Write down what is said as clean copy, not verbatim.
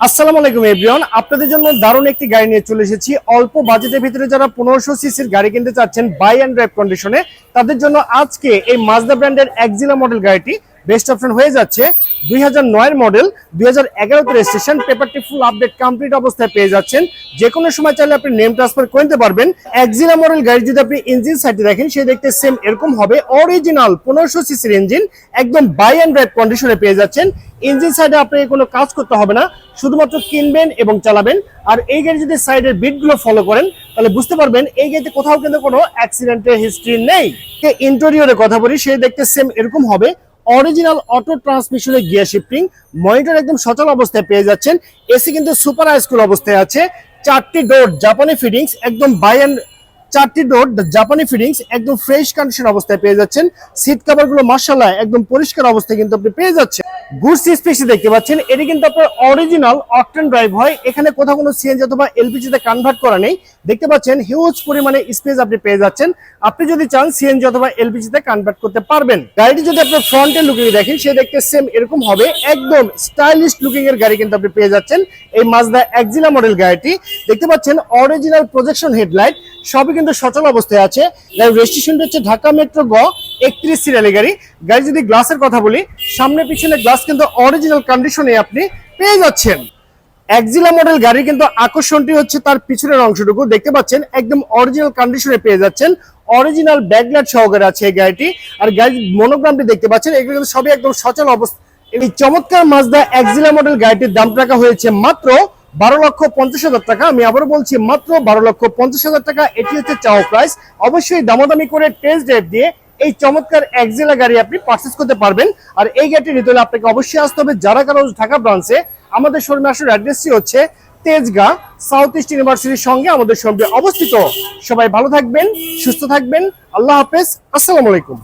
আসসালামু আলাইকুম এভরিওয়ান, আপনাদের জন্য দারুণ একটি গাড়ি নিয়ে চলে এসেছি। অল্প বাজেটের ভিতরে যারা 1500 সিসির গাড়ি কিনতে চাচ্ছেন বাই অ্যান্ড ড্রাইভ কন্ডিশনে, তাদের জন্য আজকে এই মাজদা ব্র্যান্ডের এক্সিলা মডেল গাড়িটি বেস্ট অপশন হয়ে যাচ্ছে। 2009 মডেল, 2011 রেজিস্ট্রেশন, পেপারটি ফুল আপডেট কমপ্লিট অবস্থায় পেয়ে যাচ্ছেন। যে কোনো সময় চাইলে আপনি নেম ট্রান্সফার করে নিতে পারবেন। এক্সিলা মডেল গাড়ি যদি আপনি ইঞ্জিন সাইডে দেখেন, সে দেখতে সেম এরকম হবে। অরিজিনাল 1500 সিসির ইঞ্জিন, একদম বাই অ্যান্ড ড্রাইভ কন্ডিশনে পেয়ে যাচ্ছেন। ইঞ্জিন সাইডে আপনাকে কোনো কাজ করতে হবে না, শুধুমাত্র কিনবেন এবং চালাবেন। আর এই গাড়ি যদি সাইডের বিটগুলো ফলো করেন, তাহলে বুঝতে পারবেন এই গাড়িতে কোথাও কিন্তু কোনো অ্যাক্সিডেন্টের হিস্ট্রি নেই। ইন্টেরিয়রের কথা বলি, সে দেখতে সেম এরকম হবে। অরিজিনাল অটো ট্রান্সমিশনের গিয়ার শিফটিং, মনিটর একদম সচল অবস্থায় পেয়ে যাচ্ছেন। এসি কিন্তু সুপার হাইস্কুল অবস্থায় আছে। 4টি ডোর জাপানি ফিটিংস, একদম বাই অ্যান্ড 4টি ডোর জাপানি ফিটিংস, একদম ফ্রেশ কন্ডিশন অবস্থায় পেয়ে যাচ্ছেন। সিট কভার গুলো মাশাআল্লাহ একদম পরিষ্কার অবস্থায় কিন্তু আপনি পেয়ে যাচ্ছেন। গুডস স্পেস দেখতে পাচ্ছেন, এটি কিন্তু আপনার অরিজিনাল অকটেন ড্রাইভ হয়। এখানে কোথাও কোনো সিএনজি অথবা এলপিজি তে কনভার্ট করা নেই। দেখতে পাচ্ছেন হিউজ পরিমাণে স্পেস আপনি পেয়ে যাচ্ছেন। আপনি যদি চান সিএনজি অথবা এলপিজি তে কনভার্ট করতে পারবেন। গাড়িটি যদি আপনার ফ্রন্টের লুকিং দেখেন, সে দেখতে সেম এরকম হবে। একদম স্টাইলিশ লুকিং এর গাড়ি কিন্তু আপনি পেয়ে যাচ্ছেন এই মাজদা এক্সিলা মডেল গাড়িটি। দেখতে পাচ্ছেন অরিজিনাল প্রজেকশন হেডলাইট, সবই কিন্তু সচল অবস্থায় আছে। রেজিস্ট্রেশনটা হচ্ছে ঢাকা মেট্রো গ 31 সিরিয়ালের গাড়ি। গাড়ি যদি গ্লাসের কথা বলি, সামনে পিছনে গ্লাস কিন্তু অরিজিনাল কন্ডিশনে আপনি পেয়ে যাচ্ছেন। এক্সিলা মডেল গাড়ি কিন্তু আকর্ষণটি হচ্ছে তার পিছনের অংশটুকু। দেখতে পাচ্ছেন একদম অরিজিনাল কন্ডিশনে পেয়ে যাচ্ছেন। অরিজিনাল ব্যাকলাইট সহকারে আছে এই গাড়িটি। আর গাড়ির মনোগ্রামটি দেখতে পাচ্ছেন, এগুলো কিন্তু সবই একদম সচল অবস্থা। এই চমৎকার মাজদা এক্সিলা মডেল গাড়িটির দাম রাখা হয়েছে মাত্র 12,50,000 টাকা। আমি আবারও বলছি, মাত্র 12,50,000 টাকা। এটি হচ্ছে চাও প্রাইস। অবশ্যই দামাদামি করে টেস্ট ড্রাইভ দিয়ে এই চমৎকার এক্সিলা গাড়ি আপনি পারচেজ করতে পারবেন। আর এই গাড়িটি নিতে হলে আপনাকে অবশ্যই আসতে হবে যারা কারো ঢাকা ব্রাঞ্চে। আমাদের শোরুমে আসার অ্যাড্রেসটি হচ্ছে তেজগাঁ সাউথ ইস্ট ইউনিভার্সিটির সঙ্গে আমাদের শোরুমটি অবস্থিত। সবাই ভালো থাকবেন, সুস্থ থাকবেন। আল্লাহ হাফেজ, আসসালামু আলাইকুম।